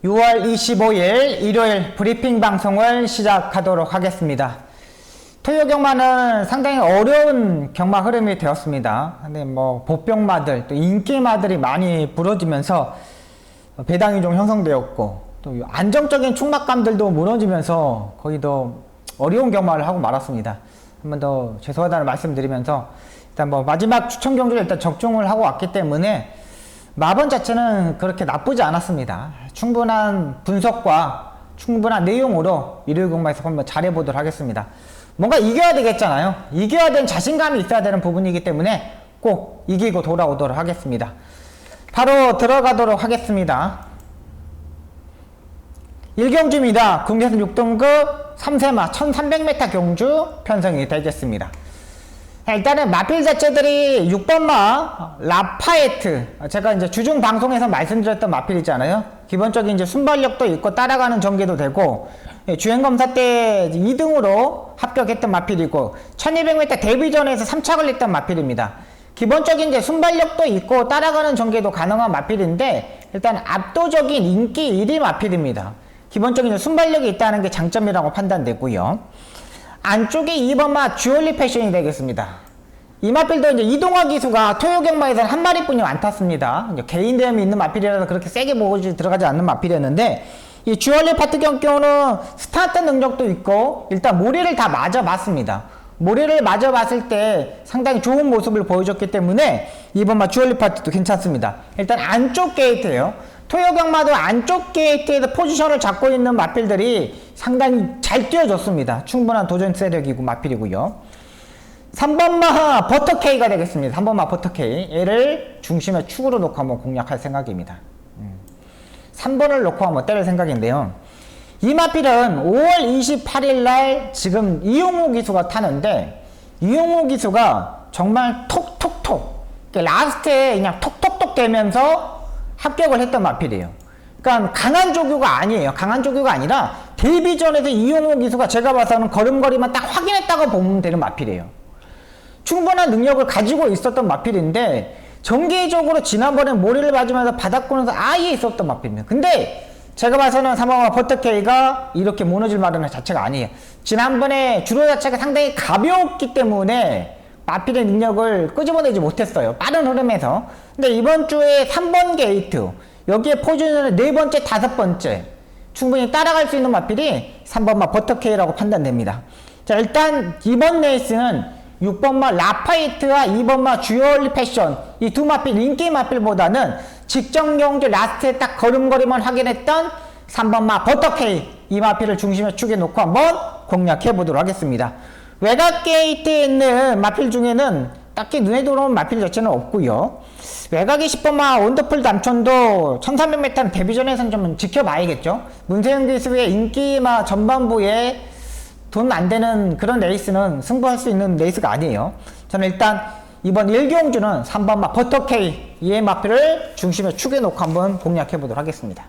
6월 25일 일요일 브리핑 방송을 시작하도록 하겠습니다. 토요 경마는 상당히 어려운 경마 흐름이 되었습니다. 근데 보병마들, 또 인기마들이 많이 부러지면서 배당이 좀 형성되었고, 또 안정적인 충막감들도 무너지면서 거의 더 어려운 경마를 하고 말았습니다. 한 번 더 죄송하다는 말씀드리면서 일단 마지막 추천 경주를 일단 적중을 하고 왔기 때문에 마번 자체는 그렇게 나쁘지 않았습니다. 충분한 분석과 충분한 내용으로 일요일 경마에서 한번 잘해보도록 하겠습니다. 뭔가 이겨야 되겠잖아요. 이겨야 되는 자신감이 있어야 되는 부분이기 때문에 꼭 이기고 돌아오도록 하겠습니다. 바로 들어가도록 하겠습니다. 1경주입니다. 국내선 6등급 3세마 1300m 경주 편성이 되겠습니다. 일단은 마필 자체들이 6번마 라파에트, 제가 이제 주중 방송에서 말씀드렸던 마필이잖아요. 기본적인 이제 순발력도 있고 따라가는 전개도 되고, 주행검사 때 2등으로 합격했던 마필이고 1200m 데뷔전에서 3착을 냈던 마필입니다. 기본적인 이제 순발력도 있고 따라가는 전개도 가능한 마필인데, 일단 압도적인 인기 1위 마필입니다. 기본적인 순발력이 있다는 게 장점이라고 판단되고요. 안쪽에 2번마 주얼리 패션이 되겠습니다. 이 마필도 이제 이동화 기수가 토요 경마에서는 한 마리뿐이 안 탔습니다. 이제 개인 대회이 있는 마필이라서 그렇게 세게 들어가지 않는 마필이었는데, 이 주얼리 파트 경우는 스타트 능력도 있고 일단 모리를 다 맞아봤습니다. 모리를 맞아봤을 때 상당히 좋은 모습을 보여줬기 때문에 2번마 주얼리 파트도 괜찮습니다. 일단 안쪽 게이트예요. 토요 경마도 안쪽 게이트에서 포지션을 잡고 있는 마필들이 상당히 잘 뛰어줬습니다. 충분한 도전 세력이고 마필이고요. 3번마 버터케이가 되겠습니다. 3번마 버터케이, 얘를 중심에 축으로 놓고 한번 공략할 생각입니다. 3번을 놓고 한번 때릴 생각인데요. 이 마필은 5월 28일 날 지금 이용호 기수가 타는데, 이용호 기수가 정말 톡톡톡 라스트에 그냥 톡톡톡 되면서 합격을 했던 마필이에요. 그러니까 강한 조교가 아니에요. 강한 조교가 아니라 데뷔전에서 이용호 기수가 제가 봐서는 걸음걸이만 딱 확인했다고 보면 되는 마필이에요. 충분한 능력을 가지고 있었던 마필인데 정기적으로 지난번에 모리를 맞으면서 바닥권에서 아예 있었던 마필입니다. 근데 제가 봐서는 3번마 버터케이가 이렇게 무너질 마련 자체가 아니에요. 지난번에 주로 자체가 상당히 가벼웠기 때문에 마필의 능력을 끄집어내지 못했어요. 빠른 흐름에서. 근데 이번 주에 3번 게이트, 여기에 포지션을 4번째, 5번째 충분히 따라갈 수 있는 마필이 3번마 버터케이라고 판단됩니다. 자, 일단 이번 레이스는 6번마 라파이트와 2번마 주얼리 패션, 이 두 마필, 인기 마필보다는 직전 경주 라스트에 딱 걸음걸이만 확인했던 3번마 버터케이, 이 마필을 중심에 축에 놓고 한번 공략해 보도록 하겠습니다. 외곽 게이트에 있는 마필 중에는 딱히 눈에 들어오는 마필 자체는 없고요. 외곽의 10번마 원더풀 남촌도 1300m는 데뷔전에서는 좀 지켜봐야겠죠. 문세영 기수의 인기마 전반부에 돈 안 되는 그런 레이스는 승부할 수 있는 레이스가 아니에요. 저는 일단 이번 1경주는 3번마 버터케이, 이의 마필을 중심에 축에 놓고 한번 공략해 보도록 하겠습니다.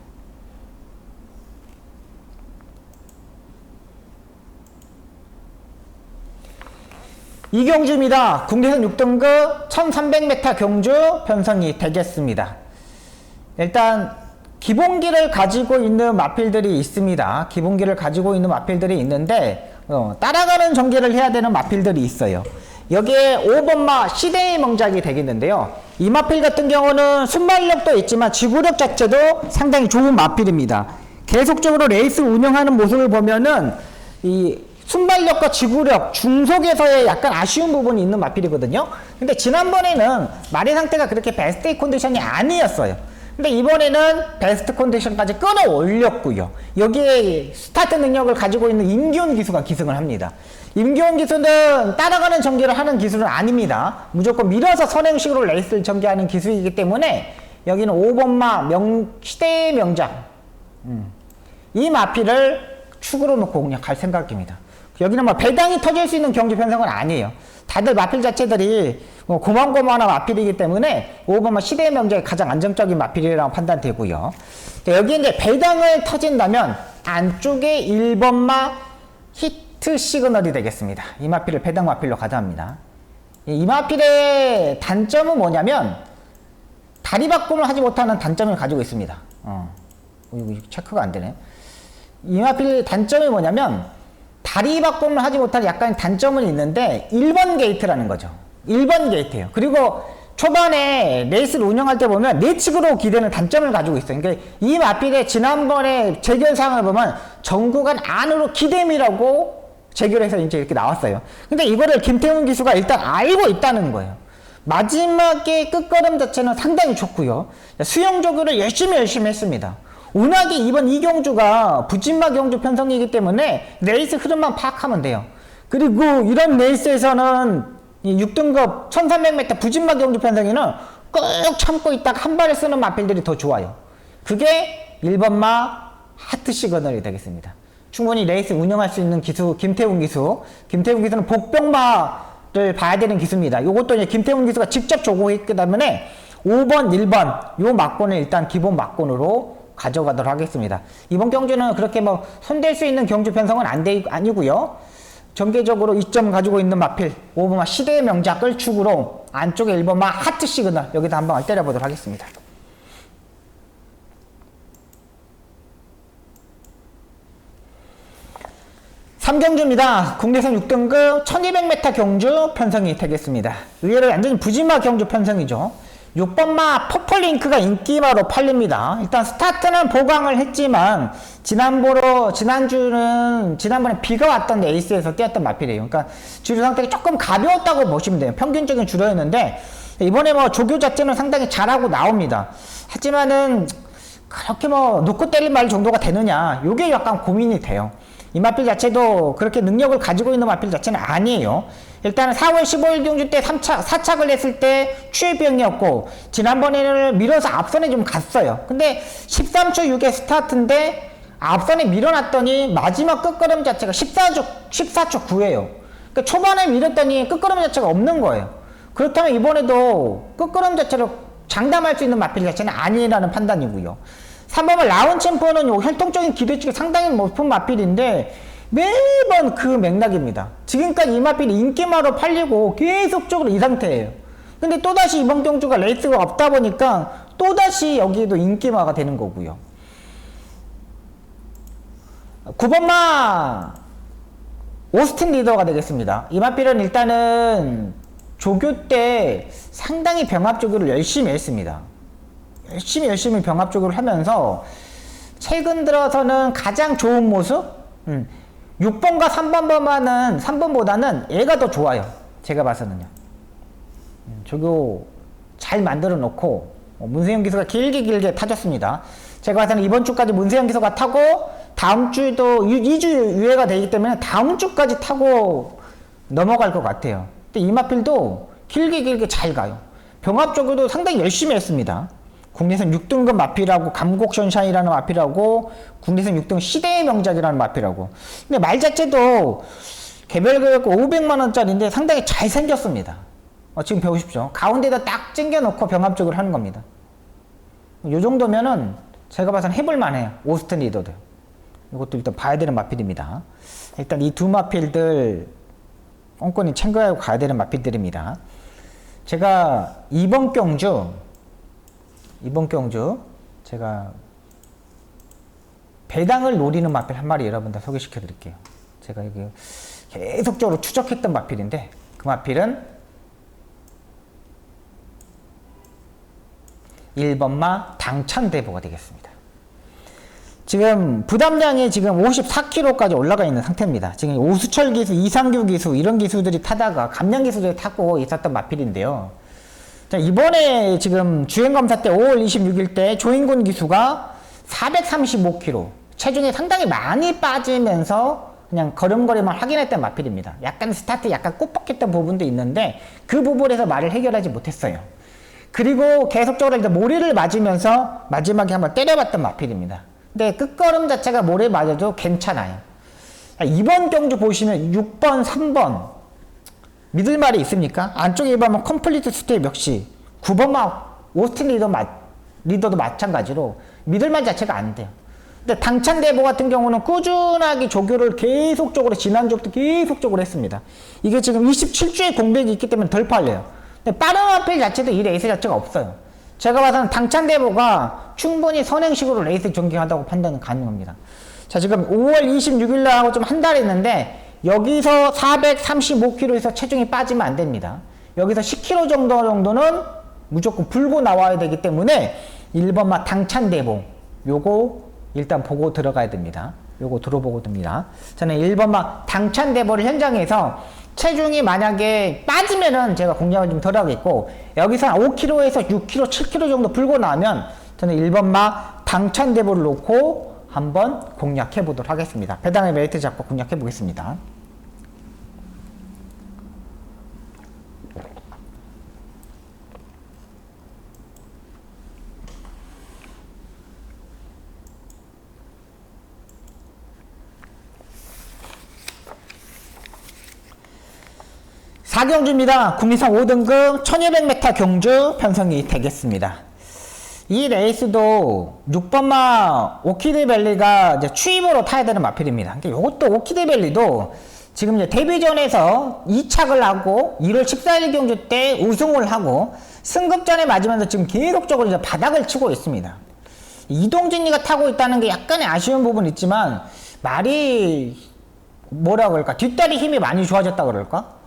이경주입니다. 국내선 6등급 1300m 경주 편성이 되겠습니다. 일단 기본기를 가지고 있는 마필들이 있습니다. 기본기를 가지고 있는 마필들이 있는데 따라가는 전개를 해야 되는 마필들이 있어요. 여기에 5번마 시대의 명작이 되겠는데요. 이 마필 같은 경우는 순발력도 있지만 지구력 자체도 상당히 좋은 마필입니다. 계속적으로 레이스 운영하는 모습을 보면은 이 순발력과 지구력, 중속에서의 약간 아쉬운 부분이 있는 마필이거든요. 근데 지난번에는 마리 상태가 그렇게 베스트 컨디션이 아니었어요. 근데 이번에는 베스트 컨디션까지 끌어올렸고요. 여기에 스타트 능력을 가지고 있는 임기훈 기수가 기승을 합니다. 임기훈 기수는 따라가는 전개를 하는 기술은 아닙니다. 무조건 밀어서 선행식으로 레이스를 전개하는 기술이기 때문에 여기는 5번마 시대의 명장, 이 마필을 축으로 놓고 공략할 생각입니다. 여기는 배당이 터질 수 있는 경기 편성은 아니에요. 다들 마필 자체들이 고만고만한 마필이기 때문에 5번마 시대의 명작이 가장 안정적인 마필이라고 판단되고요. 여기 이제 배당을 터진다면 안쪽에 1번마 히트 시그널이 되겠습니다. 이 마필을 배당 마필로 가져갑니다. 이 마필의 단점은 뭐냐면 다리 바꿈을 하지 못하는 단점을 가지고 있습니다. 이거 체크가 안 되네. 이 마필 단점이 뭐냐면 다리 바꿈을 하지 못할 약간 단점은 있는데 1번 게이트라는 거죠. 1번 게이트예요. 그리고 초반에 레이스를 운영할 때 보면 내측으로 기대는 단점을 가지고 있어요. 그러니까 이 마필의 지난번에 재결 사항을 보면 전구간 안으로 기댐이라고 재결해서 이제 이렇게 나왔어요. 근데 이거를 김태훈 기수가 일단 알고 있다는 거예요. 마지막에 끝걸음 자체는 상당히 좋고요. 수영 조교를 열심히 했습니다. 워낙에 이번 이경주가 부진마 경주 편성이기 때문에 레이스 흐름만 파악하면 돼요. 그리고 이런 레이스에서는 이 6등급 1300m 부진마 경주 편성이는 꾹 참고 있다가 한 발을 쓰는 마필들이 더 좋아요. 그게 1번마 하트 시그널이 되겠습니다. 충분히 레이스 운영할 수 있는 기수, 김태훈 기수. 김태훈 기수는 복병마를 봐야 되는 기수입니다. 이것도 이제 김태훈 기수가 직접 조고했기 때문에 5번, 1번 요 막권을 일단 기본 막권으로 가져가도록 하겠습니다. 이번 경주는 그렇게 뭐 손댈 수 있는 경주 편성은 아니고요. 전개적으로 2점 가지고 있는 마필 5번마 시대의 명작을 축으로 안쪽에 1번마 하트 시그널 여기다 한번 때려보도록 하겠습니다. 삼경주입니다. 국내선 6등급 1200m 경주 편성이 되겠습니다. 의외로 완전히 부진마 경주 편성이죠. 6번마 퍼플링크가 인기마로 팔립니다. 일단 스타트는 보강을 했지만 지난번에 비가 왔던 레이스에서 뛰었던 마필이에요. 그러니까 주류 상태가 조금 가벼웠다고 보시면 돼요. 평균적인 주류였는데 이번에 뭐 조교 자체는 상당히 잘하고 나옵니다. 하지만은 그렇게 뭐 놓고 때릴 말 정도가 되느냐 요게 약간 고민이 돼요. 이 마필 자체도 그렇게 능력을 가지고 있는 마필 자체는 아니에요. 일단은 4월 15일 경주 때 4착을 했을 때 추회병이었고 지난번에는 밀어서 앞선에 좀 갔어요. 근데 13초 6의 스타트인데 앞선에 밀어놨더니 마지막 끝걸음 자체가 14초 9예요. 그러니까 초반에 밀었더니 끝걸음 자체가 없는 거예요. 그렇다면 이번에도 끝걸음 자체로 장담할 수 있는 마필 자체는 아니라는 판단이고요. 3번은 라운 챔프는 요 혈통적인 기대치가 상당히 높은 마필인데 매번 그 맥락입니다. 지금까지 이 마필이 인기마로 팔리고 계속적으로 이 상태예요. 근데 또다시 이번 경주가 레이스가 없다 보니까 또다시 여기에도 인기마가 되는 거고요. 9번마 오스틴 리더가 되겠습니다. 이 마필은 일단은 조교 때 상당히 병합 조교를 열심히 했습니다. 열심히 병합 조교를 하면서 최근 들어서는 가장 좋은 모습 6번과 3번보다는 얘가 더 좋아요. 제가 봐서는요. 조교 잘 만들어 놓고 문세영 기수가 길게 타줬습니다. 제가 봐서는 이번 주까지 문세영 기수가 타고 다음 주에도 2주 유예가 되기 때문에 다음 주까지 타고 넘어갈 것 같아요. 근데 이 마필도 길게 잘 가요. 병합 조교도 상당히 열심히 했습니다. 국내선 6등급 마필하고 감곡션샤이라는 마필하고 국내선 6등급 시대의 명작이라는 마필하고 근데 말 자체도 개별교육 500만원짜리인데 상당히 잘생겼습니다. 지금 배우십시오. 가운데다 딱 찡겨놓고 병합적으로 하는 겁니다. 요 정도면은 제가 봐서는 해볼만해요. 오스틴 리더도. 이것도 일단 봐야 되는 마필입니다. 일단 이 두 마필들 꼼꼼히 챙겨야 가야 되는 마필들입니다. 제가 이번 경주 제가 배당을 노리는 마필 한 마리 여러분들 소개시켜 드릴게요. 제가 여기 계속적으로 추적했던 마필인데 그 마필은 1번마 당찬대보가 되겠습니다. 지금 부담량이 지금 54kg까지 올라가 있는 상태입니다. 지금 오수철 기수, 이상규 기수 이런 기수들이 타다가 감량 기수들이 타고 있었던 마필인데요. 자, 이번에 지금 주행검사 때 5월 26일 때 조인군 기수가 435kg 체중이 상당히 많이 빠지면서 그냥 걸음걸이만 확인했던 마필입니다. 약간 스타트 약간 꾹뻑했던 부분도 있는데 그 부분에서 말을 해결하지 못했어요. 그리고 계속적으로 이제 모래를 맞으면서 마지막에 한번 때려봤던 마필입니다. 근데 끝걸음 자체가 모래 맞아도 괜찮아요. 자, 이번 경주 보시면 6번, 3번 믿을 말이 있습니까? 안쪽에 보면 컴플리트 스텝 역시 9번마 오스틴 리더도 마찬가지로 믿을 말 자체가 안 돼요. 근데 당찬대보 같은 경우는 꾸준하게 조교를 계속적으로 지난주부터 계속적으로 했습니다. 이게 지금 27주의 공백이 있기 때문에 덜 팔려요. 근데 빠른 마필 자체도 이 레이스 자체가 없어요. 제가 봐서는 당찬대보가 충분히 선행식으로 레이스 전개하다고 판단은 가능합니다. 자, 지금 5월 26일날 하고 좀 한 달 있는데 여기서 435kg에서 체중이 빠지면 안 됩니다. 여기서 10kg 정도는 무조건 불고 나와야 되기 때문에 1번마 당찬대보 요거 일단 보고 들어가야 됩니다. 요거 들어보고 됩니다. 저는 1번마 당찬대보를 현장에서 체중이 만약에 빠지면은 제가 공략을 좀 덜 하겠고, 여기서 5kg에서 6kg, 7kg 정도 불고 나면 저는 1번마 당찬대보를 놓고 한번 공략해 보도록 하겠습니다. 배당의 메리트 잡고 공략해 보겠습니다. 사경주입니다. 국리선 5등급 1200m 경주 편성이 되겠습니다. 이 레이스도 6번마 오키드밸리가 이제 추임으로 타야 되는 마필입니다. 그러니까 이것도 오키드밸리도 지금 이제 데뷔전에서 2착을 하고 1월 14일 경주 때 우승을 하고 승급전에 맞으면서 지금 계속적으로 이제 바닥을 치고 있습니다. 이동진이가 타고 있다는 게 약간의 아쉬운 부분이 있지만 말이 뭐라 그럴까, 뒷다리 힘이 많이 좋아졌다 그럴까?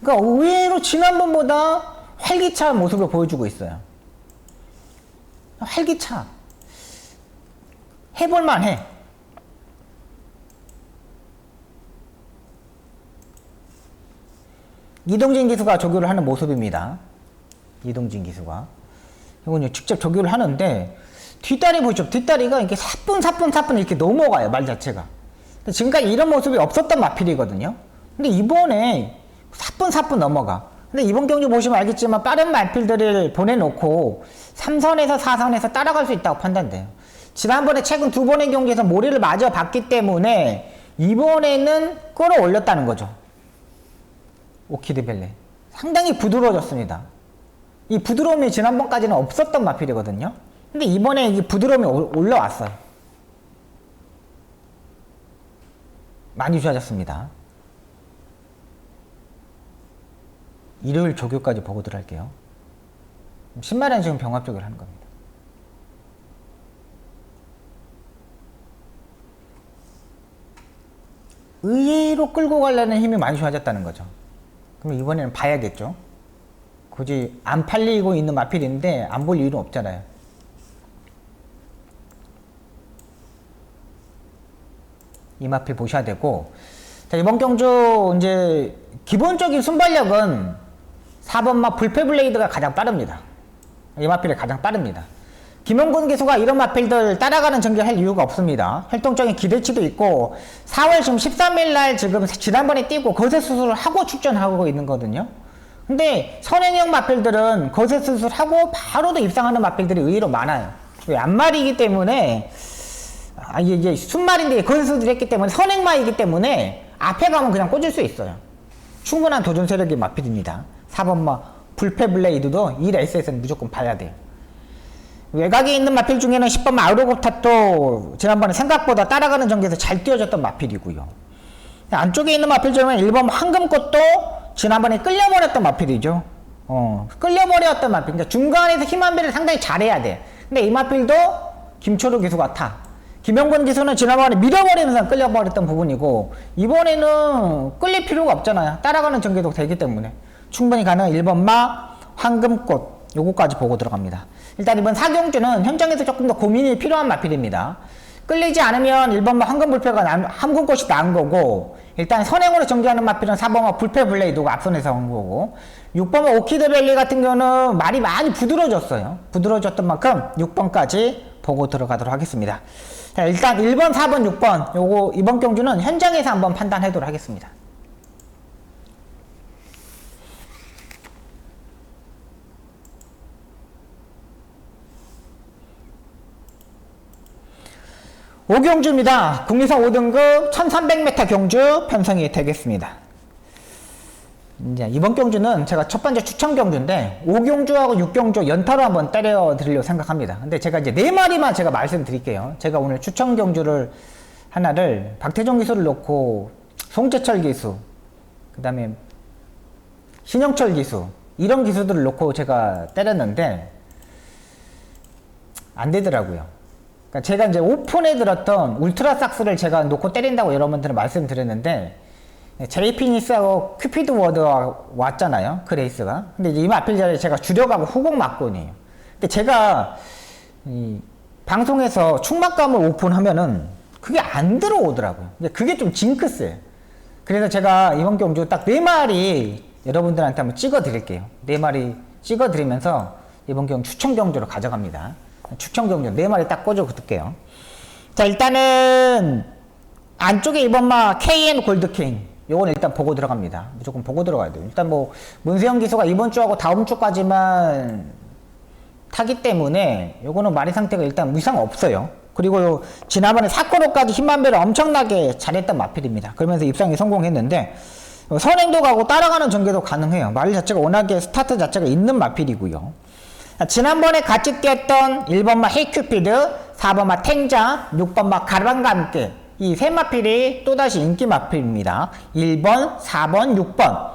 그러니까 의외로 지난번보다 활기찬 모습을 보여주고 있어요. 활기차. 해볼만 해. 이동진 기수가 조교를 하는 모습입니다. 이동진 기수가. 이건 직접 조교를 하는데, 뒷다리 보시죠. 뒷다리가 이렇게 사뿐 이렇게 넘어가요, 말 자체가. 지금까지 이런 모습이 없었던 마필이거든요. 근데 이번에 사뿐 넘어가. 근데 이번 경주 보시면 알겠지만 빠른 말필들을 보내놓고 3선에서 4선에서 따라갈 수 있다고 판단돼요. 지난번에 최근 2번의 경기에서 모리를 마저 봤기 때문에 이번에는 끌어올렸다는 거죠. 오키드밸리. 상당히 부드러워졌습니다. 이 부드러움이 지난번까지는 없었던 마필이거든요. 근데 이번에 이 부드러움이 올라왔어요. 많이 좋아졌습니다. 일요일 조교까지 보고 들어갈게요. 신말은 지금 병합조교를 하는 겁니다. 의외로 끌고 가려는 힘이 많이 좋아졌다는 거죠. 그럼 이번에는 봐야겠죠. 굳이 안 팔리고 있는 마필인데 안 볼 이유는 없잖아요. 이 마필 보셔야 되고, 자, 이번 경주 이제 기본적인 순발력은 4번마 불패블레이드가 가장 빠릅니다. 이 마필이 가장 빠릅니다. 김용근 기수가 이런 마필들 따라가는 전개할 이유가 없습니다. 활동적인 기대치도 있고 4월 지금 13일 날 지금 지난번에 뛰고 거세 수술을 하고 출전하고 있는 거거든요. 근데 선행형 마필들은 거세 수술하고 바로도 입상하는 마필들이 의외로 많아요. 앞말이기 때문에 이게 순말인데 거세 수술을 했기 때문에 선행마이기 때문에 앞에 가면 그냥 꽂을 수 있어요. 충분한 도전 세력의 마필입니다. 4번마 불패블레이드도 이 레이스에서는 무조건 봐야 돼요. 외곽에 있는 마필 중에는 10번마 아우로고탑도 지난번에 생각보다 따라가는 전개에서 잘 뛰어졌던 마필이고요. 안쪽에 있는 마필 중에 1번 황금꽃도 지난번에 끌려버렸던 마필이죠. 끌려버렸던 마필. 그러니까 중간에서 힘 안배를 상당히 잘해야 돼. 근데 이 마필도 김초루 기수가 타. 김영권 기수는 지난번에 밀어버리면서 끌려버렸던 부분이고, 이번에는 끌릴 필요가 없잖아요. 따라가는 전개도 되기 때문에 충분히 가능한 1번마 황금꽃 요거까지 보고 들어갑니다. 일단 이번 사경주는 현장에서 조금 더 고민이 필요한 마필입니다. 끌리지 않으면 1번마 황금불패가 황금꽃이 나은 거고, 일단 선행으로 전개하는 마필은 4번마 불패블레이드가 앞선에서 한 거고, 6번마 오키드밸리 같은 경우는 말이 많이 부드러워졌어요. 부드러워졌던 만큼 6번까지 보고 들어가도록 하겠습니다. 자, 일단 1번, 4번, 6번 요거 이번 경주는 현장에서 한번 판단하도록 하겠습니다. 오경주입니다. 국리선 5등급 1300m 경주 편성이 되겠습니다. 이제 이번 경주는 제가 첫 번째 추천 경주인데 5경주하고 6경주 연타로 한번 때려 드리려고 생각합니다. 근데 제가 이제 4마리만 제가 말씀드릴게요. 제가 오늘 추천 경주를 하나를 박태종 기수를 놓고 송재철 기수, 그 다음에 신영철 기수, 이런 기수들을 놓고 제가 때렸는데 안 되더라고요. 그러니까 제가 이제 오픈에 들었던 울트라삭스를 제가 놓고 때린다고 여러분들은 말씀드렸는데, 제이피니스하고 큐피드 워드가 왔잖아요. 그 레이스가. 근데 이제 이 마필 자리에 제가 주력하고 후공 막곤이에요. 근데 제가 이 방송에서 충막감을 오픈하면은 그게 안 들어오더라고요. 그게 좀 징크스예요. 그래서 제가 이번 경주 딱 4마리 여러분들한테 한번 찍어 드릴게요. 4마리 찍어 드리면서 이번 경주 추천 경주로 가져갑니다. 추천 경주 4마리 딱 꽂아 둘게요. 자, 일단은 안쪽에 이번마 KN 골드킹 요거는 일단 보고 들어갑니다. 무조건 보고 들어가야 돼요. 일단 뭐 문세영 기수가 이번 주하고 다음 주까지만 타기 때문에 요거는 마리 상태가 일단 이상 없어요. 그리고 지난번에 사코로까지 힘만배를 엄청나게 잘했던 마필입니다. 그러면서 입상에 성공했는데 선행도 가고 따라가는 전개도 가능해요. 마리 자체가 워낙에 스타트 자체가 있는 마필이고요. 지난번에 같이 뛰었던 1번마 헤이큐피드, 4번마 탱자, 6번마 가랑과 함께 이 세 마필이 또다시 인기 마필입니다. 1번, 4번, 6번.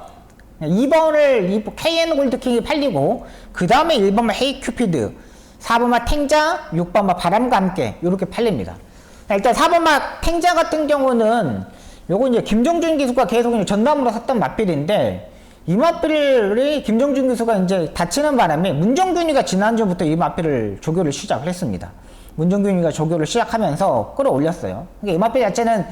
2번을 KN 골드킹이 팔리고 그 다음에 1번마 헤이큐피드, 4번마 탱자, 6번마 바람과 함께 이렇게 팔립니다. 일단 4번마 탱자 같은 경우는 요거 이제 김정준 기수가 계속 이제 전담으로 샀던 마필인데 이 마필이 김정준 기수가 이제 다치는 바람에 문정균이가 지난주부터 이 마필을 조교를 시작을 했습니다. 문정균이가 조교를 시작하면서 끌어올렸어요. 그러니까 이 마필 자체는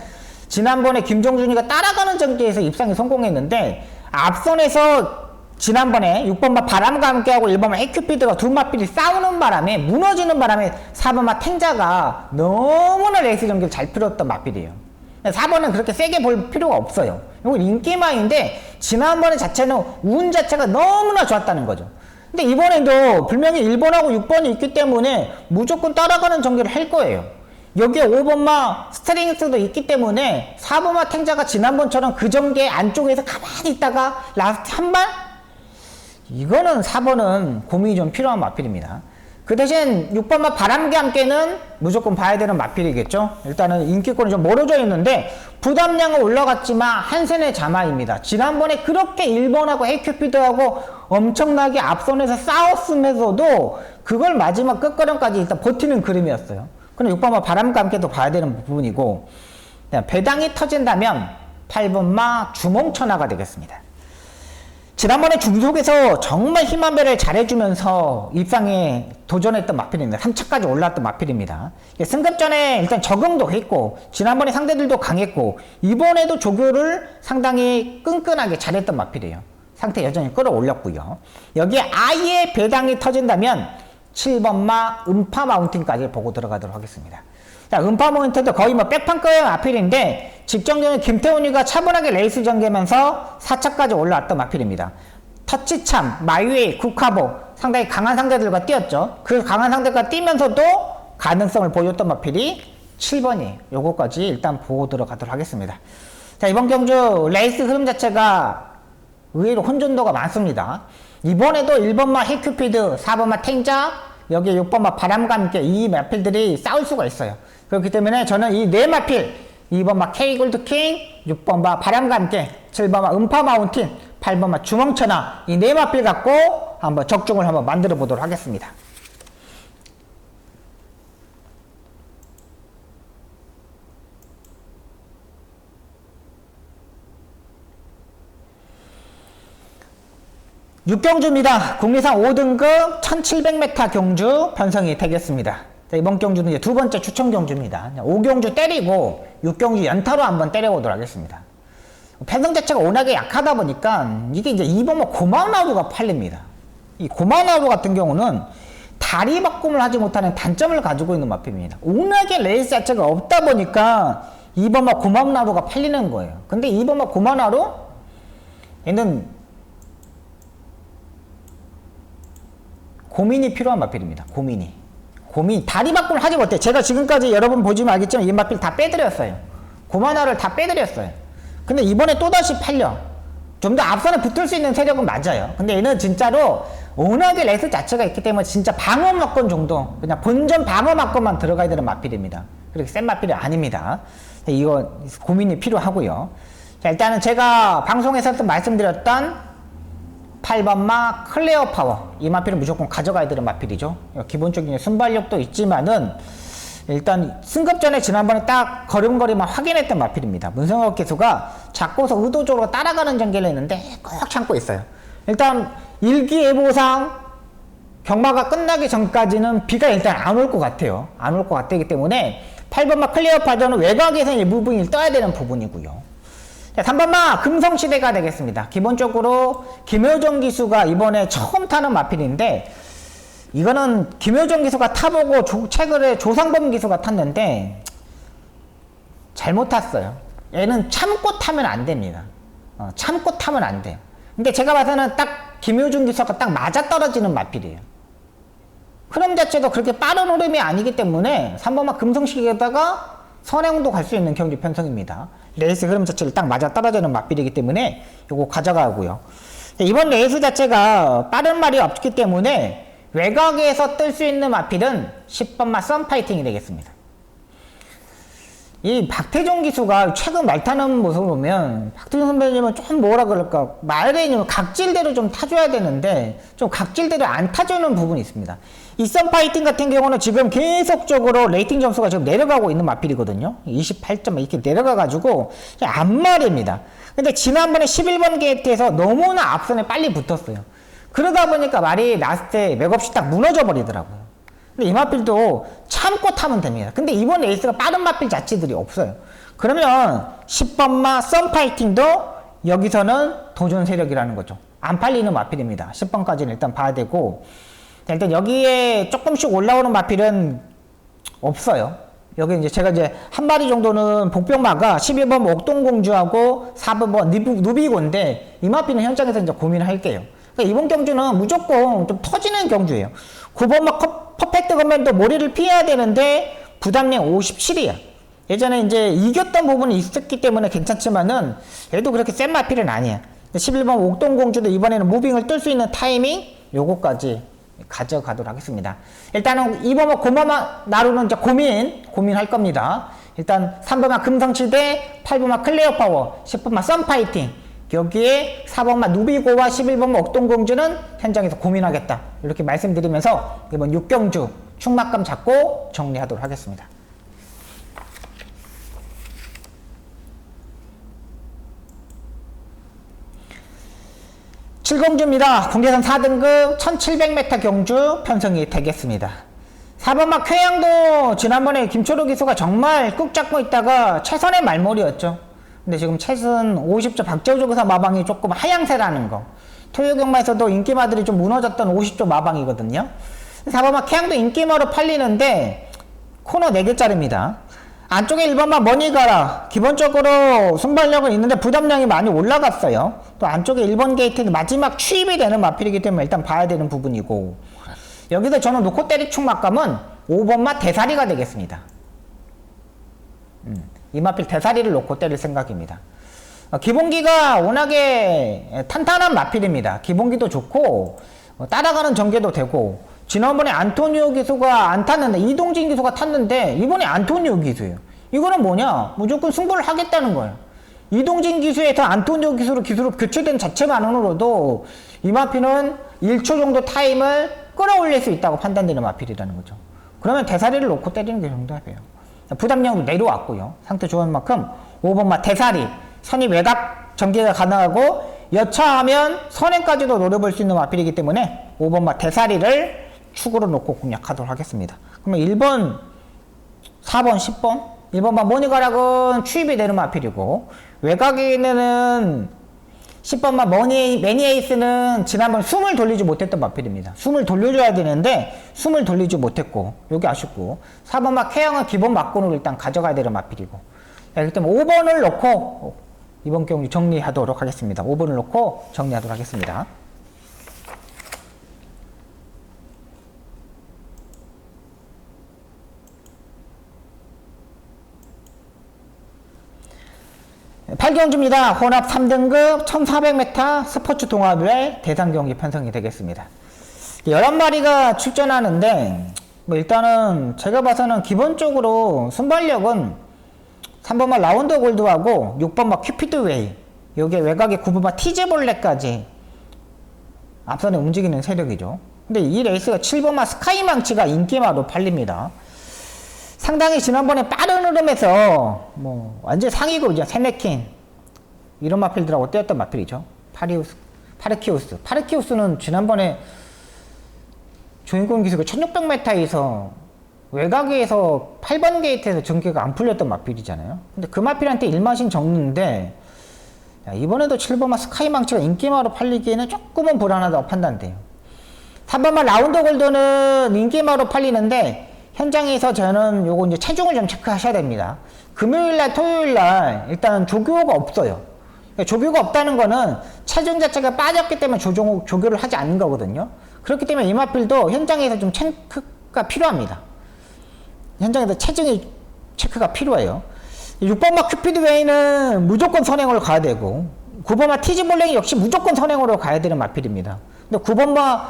지난번에 김정준이가 따라가는 전개에서 입상에 성공했는데 앞선에서 지난번에 6번마 바람과 함께하고 1번마 헤큐피드가 두 마필이 싸우는 바람에 무너지는 바람에 4번마 탱자가 너무나 레이스 전개를 잘 풀었던 마필이에요. 4번은 그렇게 세게 볼 필요가 없어요. 이건 인기마인데 지난번에 자체는 운 자체가 너무나 좋았다는 거죠. 근데 이번에도 분명히 1번하고 6번이 있기 때문에 무조건 따라가는 전개를 할 거예요. 여기에 5번마 스트링스도 있기 때문에 4번마 탱자가 지난번처럼 그 전개 안쪽에서 가만히 있다가 라스트 한 발? 이거는 4번은 고민이 좀 필요한 마필입니다. 그 대신 6번마 바람과 함께는 무조건 봐야 되는 마필이겠죠. 일단은 인기권이 좀 멀어져 있는데 부담량은 올라갔지만 한센의 자마입니다. 지난번에 그렇게 1번하고 헤이큐피드하고 엄청나게 앞선에서 싸웠으면서도 그걸 마지막 끝걸음까지 일단 버티는 그림이었어요. 그럼 6번마 바람과 함께도 봐야 되는 부분이고 배당이 터진다면 8번마 주몽천하가 되겠습니다. 지난번에 중속에서 정말 힘한 배를 잘해주면서 입상에 도전했던 마필입니다. 3차까지 올라왔던 마필입니다. 승급전에 일단 적응도 했고 지난번에 상대들도 강했고 이번에도 조교를 상당히 끈끈하게 잘했던 마필이에요. 상태 여전히 끌어올렸고요. 여기에 아예 배당이 터진다면 7번마 음파 마운틴까지 보고 들어가도록 하겠습니다. 자, 음파 마운틴도 거의 뭐 백판급의 마필인데 직전경에 김태훈이가 차분하게 레이스 전개하면서 4차까지 올라왔던 마필입니다. 터치참, 마이웨이, 국카보 상당히 강한 상대들과 뛰었죠. 그 강한 상대가 뛰면서도 가능성을 보였던 마필이 7번이에요. 요거까지 일단 보고 들어가도록 하겠습니다. 자, 이번 경주 레이스 흐름 자체가 의외로 혼돈도가 많습니다. 이번에도 1번마 헤이큐피드, 4번마 탱자, 여기 6번마 바람과 함께 이 마필들이 싸울 수가 있어요. 그렇기 때문에 저는 이 네 마필 2번마 K골드킹, 6번마 바람과 함께 7번마 음파 마운틴, 8번마 주멍천하 이 네 마필 갖고 한번 적중을 한번 만들어 보도록 하겠습니다. 육경주입니다. 국리상 5등급 1700m 경주 편성이 되겠습니다. 자, 이번 경주는 이제 두 번째 추천 경주입니다. 5경주 때리고 6경주 연타로 한번 때려보도록 하겠습니다. 편성 자체가 워낙에 약하다 보니까 이게 이제 2번마 고마나루가 팔립니다. 이 고마나루 같은 경우는 다리 바꿈을 하지 못하는 단점을 가지고 있는 마필입니다. 워낙에 레이스 자체가 없다 보니까 2번마 고마나루가 팔리는 거예요. 근데 2번마 고마나루 얘는 고민이 필요한 마필입니다. 고민 다리 바꿈을 하지 못해. 제가 지금까지 여러분 보시면 알겠지만 이 마필 다 빼드렸어요. 고마나를 다 빼드렸어요. 근데 이번에 또다시 팔려. 좀 더 앞선에 붙을 수 있는 세력은 맞아요. 근데 얘는 진짜로 워낙에 레이스 자체가 있기 때문에 진짜 방어 막건 정도, 그냥 본전 방어 막건만 들어가야 되는 마필입니다. 그렇게 센 마필이 아닙니다. 이거 고민이 필요하고요. 자, 일단은 제가 방송에서 말씀드렸던 8번마 클레어 파워. 이 마필은 무조건 가져가야 되는 마필이죠. 기본적인 순발력도 있지만은 일단 승급 전에 지난번에 딱 걸음걸이만 확인했던 마필입니다. 문성혁 기수가 잡고서 의도적으로 따라가는 전개를 했는데 꼭 참고 있어요. 일단 일기예보상 경마가 끝나기 전까지는 비가 일단 안 올 것 같아요. 안 올 것 같기 때문에 8번마 클리어 파전은 외곽에서 일부분이 떠야 되는 부분이고요. 자, 3번마 금성시대가 되겠습니다. 기본적으로 김효정 기수가 이번에 처음 타는 마필인데 이거는 김효정 기수가 타보고 최근에 조상범 기수가 탔는데 잘못 탔어요. 얘는 참고 타면 안 됩니다. 참고 타면 안 돼요. 근데 제가 봐서는 딱 김효정 기수가 딱 맞아떨어지는 마필이에요. 흐름 자체도 그렇게 빠른 흐름이 아니기 때문에 3번마 금성시대에다가 선행도 갈 수 있는 경기 편성입니다. 레이스 흐름 자체를 딱 맞아떨어지는 마필이기 때문에 요거 가져가고요. 이번 레이스 자체가 빠른 말이 없기 때문에 외곽에서 뜰 수 있는 마필은 10번마 썬파이팅이 되겠습니다. 이 박태종 기수가 최근 말 타는 모습을 보면 박태종 선배님은 좀 뭐라 그럴까 말에 각질대로 좀 타줘야 되는데 좀 각질대로 안 타주는 부분이 있습니다. 이 썬파이팅 같은 경우는 지금 계속적으로 레이팅 점수가 지금 내려가고 있는 마필이거든요. 28점 이렇게 내려가가지고 안 말입니다. 근데 지난번에 11번 게이트에서 너무나 앞선에 빨리 붙었어요. 그러다 보니까 말이 나왔을 때 맥없이 딱 무너져 버리더라고요. 근데 이 마필도 참고 타면 됩니다. 근데 이번 레이스가 빠른 마필 자체들이 없어요. 그러면 10번마 썬파이팅도 여기서는 도전 세력이라는 거죠. 안 팔리는 마필입니다. 10번까지는 일단 봐야 되고 일단 여기에 조금씩 올라오는 마필은 없어요. 여기 이제 제가 이제 한 마리 정도는 복병마가 11번 옥동공주하고 4번 누비고인데 이 마필은 현장에서 이제 고민을 할게요. 그러니까 이번 경주는 무조건 좀 터지는 경주예요. 9번마 퍼펙트 건맨도 머리를 피해야 되는데 부담량 57이야. 예전에 이제 이겼던 부분이 있었기 때문에 괜찮지만은 얘도 그렇게 센 마필은 아니야. 11번 옥동공주도 이번에는 무빙을 뜰 수 있는 타이밍 요거까지 가져가도록 하겠습니다. 일단은 2번마 고마마 나루는 이제 고민할 겁니다. 일단 3번마 금성시대, 8번마 클레어 파워, 10번마 썬파이팅 여기에 4번마 누비고와 11번마 옥동공주는 현장에서 고민하겠다. 이렇게 말씀드리면서 이번 6경주 충막감 잡고 정리하도록 하겠습니다. 7경주입니다. 공개선 4등급 1700m 경주 편성이 되겠습니다. 4번마 쾌양도 지난번에 김초로 기수가 정말 꾹 잡고 있다가 최선의 말몰이였죠. 근데 지금 최선 50조 박재우 기사 마방이 조금 하향세라는 거. 토요경마에서도 인기마들이 좀 무너졌던 50조 마방이거든요. 4번마 쾌양도 인기마로 팔리는데 코너 4개짜리입니다. 안쪽에 1번마 머니가라 기본적으로 순발력은 있는데 부담량이 많이 올라갔어요. 또 안쪽에 1번 게이트는 마지막 추입이 되는 마필이기 때문에 일단 봐야 되는 부분이고 여기서 저는 놓고 때릴 충막감은 5번마 대사리가 되겠습니다. 이 마필 대사리를 놓고 때릴 생각입니다. 기본기가 워낙에 탄탄한 마필입니다. 기본기도 좋고 따라가는 전개도 되고 지난번에 안토니오 기수가 안 탔는데 이동진 기수가 탔는데 이번에 안토니오 기수예요. 이거는 뭐냐? 무조건 승부를 하겠다는 거예요. 이동진 기수에서 안토니오 기수로 교체된 자체만으로도 이 마필은 1초 정도 타임을 끌어올릴 수 있다고 판단되는 마필이라는 거죠. 그러면 대사리를 놓고 때리는 게 정답이에요. 부담량도 내려왔고요. 상태 좋은 만큼 5번마 대사리 선이 외곽 전개가 가능하고 여차하면 선행까지도 노려볼 수 있는 마필이기 때문에 5번마 대사리를 축으로 놓고 공략하도록 하겠습니다. 그러면 1번, 4번, 10번 1번마 모니가락은 추입이 되는 마필이고 외곽에 있는 10번마 매니에이스는 지난번 숨을 돌리지 못했던 마필입니다. 숨을 돌려줘야 되는데 숨을 돌리지 못했고 여기 아쉽고 4번마 쾌양은 기본 막군으로 일단 가져가야 되는 마필이고 그렇기 때문에 5번을 놓고 이번 경기 정리하도록 하겠습니다. 5번을 놓고 정리하도록 하겠습니다. 8경주입니다. 혼합 3등급 1400m 스포츠 동아배의 대상 경기 편성이 되겠습니다. 11마리가 출전하는데 일단은 제가 봐서는 기본적으로 순발력은 3번마 라운드 골드하고 6번마 큐피드 웨이 요게 외곽에 9번마 티즈볼레까지 앞선에 움직이는 세력이죠. 근데 이 레이스가 7번마 스카이망치가 인기마로 팔립니다. 상당히 지난번에 빠른 흐름에서 뭐 완전 상위고 이제 세네킨 이런 마필들하고 떼었던 마필이죠. 파르키우스는 지난번에 주인공 기수가 1600m에서 외곽에서 8번 게이트에서 전개가 안 풀렸던 마필이잖아요. 근데 그 마필한테 일마신 적는데 이번에도 7번마 스카이망치가 인기마로 팔리기에는 조금은 불안하다고 판단돼요. 3번마 라운드 골드는 인기마로 팔리는데 현장에서 저는 요거 이제 체중을 좀 체크하셔야 됩니다. 금요일날, 토요일날 일단 조교가 없어요. 조교가 없다는 거는 체중 자체가 빠졌기 때문에 조교를 하지 않는 거거든요. 그렇기 때문에 이 마필도 현장에서 좀 체크가 필요합니다. 현장에서 체중이 체크가 필요해요. 6번마 큐피드 웨이는 무조건 선행으로 가야 되고 9번마 티즈블랙이 역시 무조건 선행으로 가야 되는 마필입니다. 근데 9번마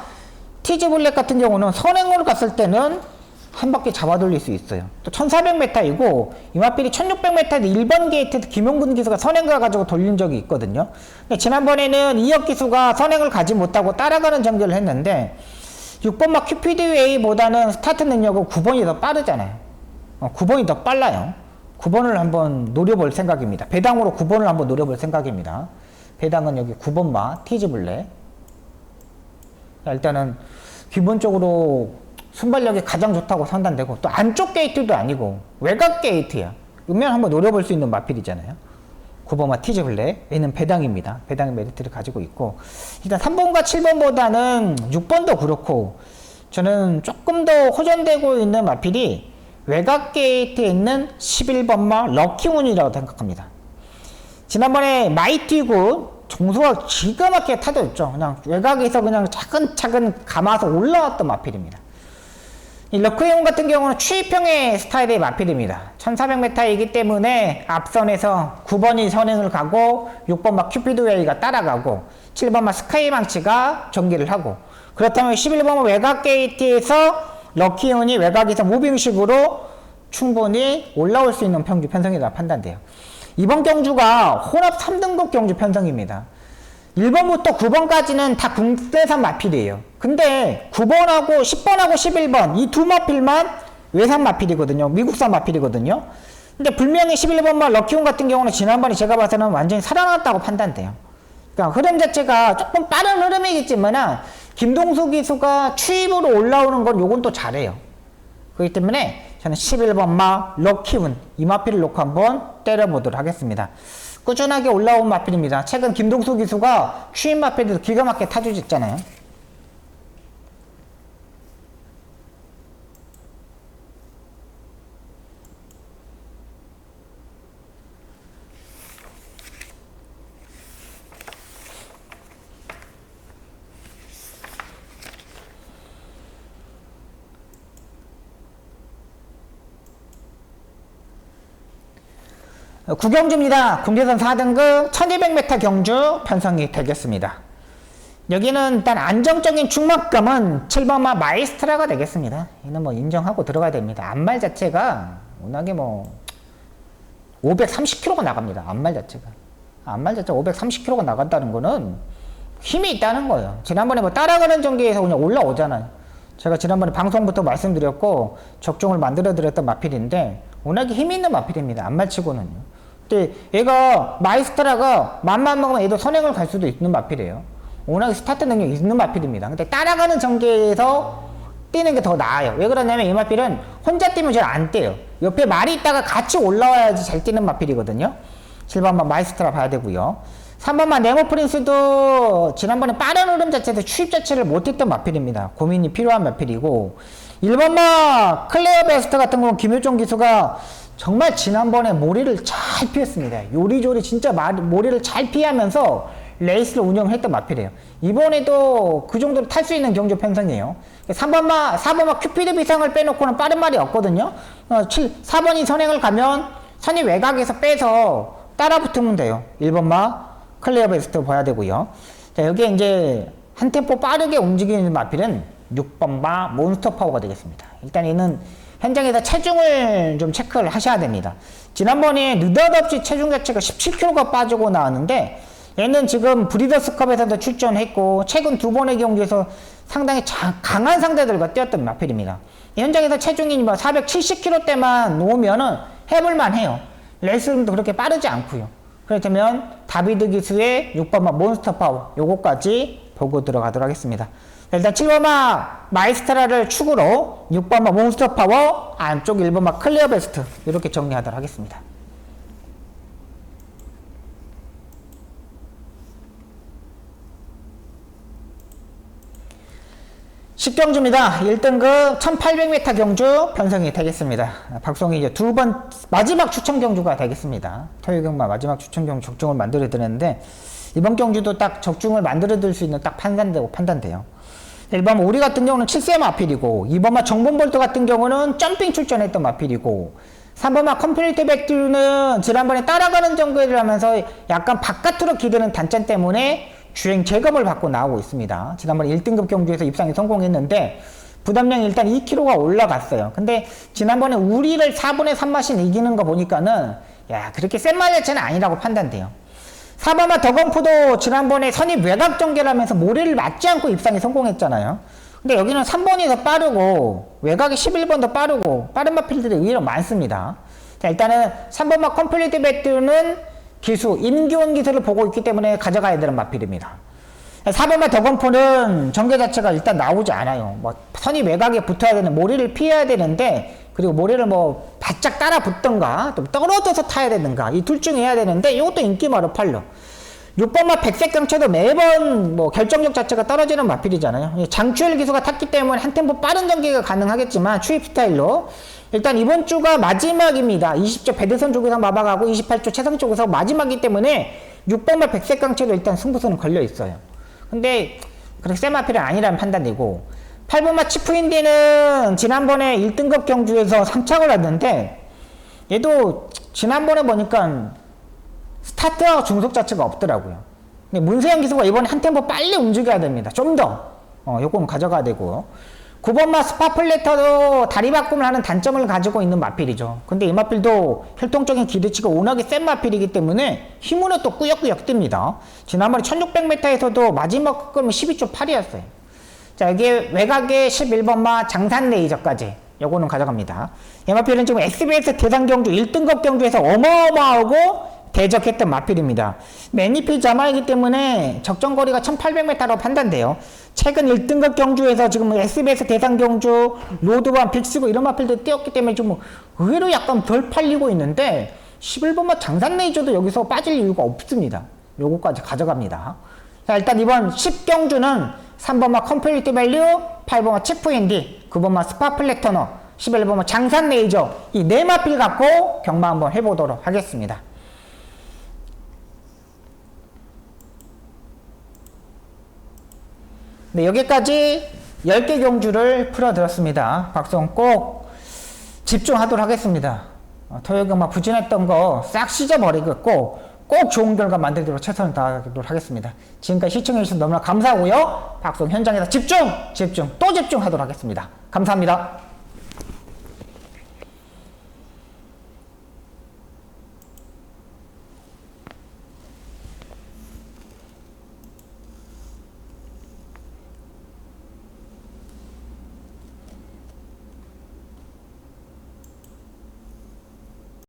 티즈블랙 같은 경우는 선행으로 갔을 때는 한 바퀴 잡아 돌릴 수 있어요. 또 1400m이고 이 마필이 1600m에서 1번 게이트에서 김용근 기수가 선행 가가지고 돌린 적이 있거든요. 근데 지난번에는 이혁 기수가 선행을 가지 못하고 따라가는 전개를 했는데 6번마 큐피드 웨이보다는 스타트 능력은 9번이 더 빠르잖아요. 9번이 더 빨라요. 9번을 한번 노려볼 생각입니다. 배당으로 9번을 한번 노려볼 생각입니다. 배당은 여기 9번마 티즈블랙. 일단은 기본적으로 순발력이 가장 좋다고 판단되고 또 안쪽 게이트도 아니고 외곽 게이트야. 그러면 한번 노려볼 수 있는 마필이잖아요. 9번마 티즈블랙 얘는 배당입니다. 배당의 메리트를 가지고 있고 일단 3번과 7번보다는 6번도 그렇고 저는 조금 더 호전되고 있는 마필이 외곽 게이트에 있는 11번마 럭키운이라고 생각합니다. 지난번에 마이티군 정수가 기가 막히게 타졌죠. 그냥 외곽에서 그냥 차근차근 감아서 올라왔던 마필입니다. 이 럭키운 같은 경우는 추이평의 스타일의 마필입니다. 1400m이기 때문에 앞선에서 9번이 선행을 가고 6번마 큐피드웨이가 따라가고 7번마 스카이망치가 전개를 하고 그렇다면 11번마 외곽 게이트에서 럭키운이 외곽에서 무빙식으로 충분히 올라올 수 있는 평주 편성이라고 판단돼요. 이번 경주가 혼합 3등급 경주 편성입니다. 1번부터 9번까지는 다 국내산 마필이에요. 근데 9번하고 10번하고 11번 이 두 마필만 외산 마필이거든요. 미국산 마필이거든요. 근데 분명히 11번만 럭키운 같은 경우는 지난번에 제가 봐서는 완전히 살아났다고 판단돼요. 그러니까 흐름 자체가 조금 빠른 흐름이겠지만 김동수 기수가 추입으로 올라오는 건 요건 또 잘해요. 그렇기 때문에 저는 11번마 럭키운 이 마필을 놓고 한번 때려보도록 하겠습니다. 꾸준하게 올라온 마필입니다. 최근 김동수 기수가 추입 마필도 기가 막히게 타주셨잖아요. 구경주입니다. 국내선 4등급 1200m 경주 편성이 되겠습니다. 여기는 일단 안정적인 충막감은 7번마 마이스트라가 되겠습니다. 이는 뭐 인정하고 들어가야 됩니다. 앞말 자체가 워낙에 뭐 530km가 나갑니다. 앞말 자체가 530km가 나간다는 거는 힘이 있다는 거예요. 지난번에 뭐 따라가는 전기에서 그냥 올라오잖아요. 제가 지난번에 방송부터 말씀드렸고 적중을 만들어 드렸던 마필인데 워낙에 힘이 있는 마필입니다. 앞말치고는요. 근데 얘가 마이스트라가 맘만 먹으면 얘도 선행을 갈 수도 있는 마필이에요. 워낙에 스타트 능력이 있는 마필입니다. 근데 따라가는 전개에서 뛰는 게 더 나아요. 왜 그러냐면 이 마필은 혼자 뛰면 잘 안 뛰어요. 옆에 말이 있다가 같이 올라와야지 잘 뛰는 마필이거든요. 7번만 마이스트라 봐야 되고요. 3번만 네모 프린스도 지난번에 빠른 흐름 자체에서 추입 자체를 못했던 마필입니다. 고민이 필요한 마필이고 1번만 클레어 베스트 같은 경우는 김효종 기수가 정말 지난번에 모리를 잘 피했습니다. 요리조리 진짜 모리를 잘 피하면서 레이스를 운영했던 마필이에요. 이번에도 그 정도로 탈 수 있는 경주 편성이에요. 4번마 큐피드 비상을 빼놓고는 빠른 말이 없거든요. 4번이 선행을 가면 선이 외곽에서 빼서 따라 붙으면 돼요. 1번마 클레어 베스트 봐야 되고요. 자, 여기에 이제 한 템포 빠르게 움직이는 마필은 6번마 몬스터 파워가 되겠습니다. 일단 얘는 현장에서 체중을 좀 체크를 하셔야 됩니다. 지난번에 느닷없이 체중 자체가 17kg가 빠지고 나왔는데 얘는 지금 브리더스컵에서도 출전했고 최근 두 번의 경기에서 상당히 강한 상대들과 뛰었던 마필입니다. 현장에서 체중이 뭐 470kg대만 놓으면은 해볼만 해요. 레슬링도 그렇게 빠르지 않고요. 그렇다면 다비드 기수의 6번마 몬스터 파워 요거까지 보고 들어가도록 하겠습니다. 일단 7번마 마이스트라를 축으로 6번마 몬스터 파워, 안쪽 1번마 클리어 베스트 이렇게 정리하도록 하겠습니다. 식경주입니다. 1등급 1800m 경주 편성이 되겠습니다. 박성이 이제 두 번 마지막 추천 경주가 되겠습니다. 토요경마 마지막 추천 경주 적중을 만들어 드렸는데 이번 경주도 딱 적중을 만들어 드릴 수 있는 딱 판단돼요. 1번 우리 같은 경우는 7세 마필이고 2번마 정본볼트 같은 경우는 점핑 출전했던 마필이고 3번마 컴플리트 백두는 지난번에 따라가는 정거를 하면서 약간 바깥으로 기대는 단점 때문에 주행 제거을 받고 나오고 있습니다. 지난번에 1등급 경주에서 입상에 성공했는데 부담량이 일단 2kg가 올라갔어요. 근데 지난번에 우리를 4분의 3마신 이기는 거 보니까는 야 그렇게 센 말 자체는 아니라고 판단돼요. 4번마 더건프도 지난번에 선입 외곽 전개를 하면서 모래를 맞지 않고 입상에 성공했잖아요. 근데 여기는 3번이 더 빠르고 외곽이 11번 더 빠르고 빠른 마필들이 의외로 많습니다. 자 일단은 3번마 컴플리트 배트는 기수, 임기원 기수를 보고 있기 때문에 가져가야 되는 마필입니다. 4번마 더건프는 전개 자체가 일단 나오지 않아요. 뭐 선이 외곽에 붙어야 되는 모래를 피해야 되는데 그리고 모래를 뭐 바짝 따라 붙던가 또 떨어져서 타야 되는가 이 둘 중에 해야 되는데 이것도 인기 많아 팔려. 6번마 백색경차도 매번 뭐 결정력 자체가 떨어지는 마필이잖아요. 장추열 기수가 탔기 때문에 한 템포 빠른 전개가 가능하겠지만 추입 스타일로 일단 이번 주가 마지막입니다. 20조 배드선 쪽에서 마박하고 28조 최성 쪽에서 마지막이기 때문에 6번마 백색강체도 일단 승부수는 걸려 있어요. 근데 그렇게 센 마필은 아니라는 판단이고 8번마 치프인디는 지난번에 1등급 경주에서 3착을 했는데 얘도 지난번에 보니까 스타트와 중속 자체가 없더라고요. 근데 문세영 기수가 이번에 한 템포 빨리 움직여야 됩니다. 좀 더 요거는 가져가야 되고요. 9번마 스파플레터도 다리 바꿈을 하는 단점을 가지고 있는 마필이죠. 근데 이 마필도 혈통적인 기대치가 워낙에 센 마필이기 때문에 힘으로 또 꾸역꾸역 뜹니다. 지난번에 1600m에서도 마지막 끌면 12초 8이었어요. 자, 여기 외곽에 11번마 장산 레이저까지 요거는 가져갑니다. 이 마필은 지금 SBS 대상 경주 1등급 경주에서 어마어마하고 대적했던 마필입니다. 매니필 자마이기 때문에 적정거리가 1800m로 판단돼요. 최근 1등급 경주에서 지금 SBS 대상 경주, 로드반, 빅스고 이런 마필들 뛰었기 때문에 좀 의외로 약간 덜 팔리고 있는데 11번마 장산 레이저도 여기서 빠질 이유가 없습니다. 요거까지 가져갑니다. 자, 일단 이번 10경주는 3번마 컴플리트 밸류, 8번마 치프인디, 9번마 스파플렉터너, 11번마 장산 레이저 이 네 마필 갖고 경마 한번 해보도록 하겠습니다. 네, 여기까지 10개 경주를 풀어드렸습니다. 박성 꼭 집중하도록 하겠습니다. 토요경마 부진했던 거 싹 씻어버리고 꼭 좋은 결과 만들도록 최선을 다하도록 하겠습니다. 지금까지 시청해주셔서 너무나 감사하고요. 박성 현장에서 집중 또 집중하도록 하겠습니다. 감사합니다.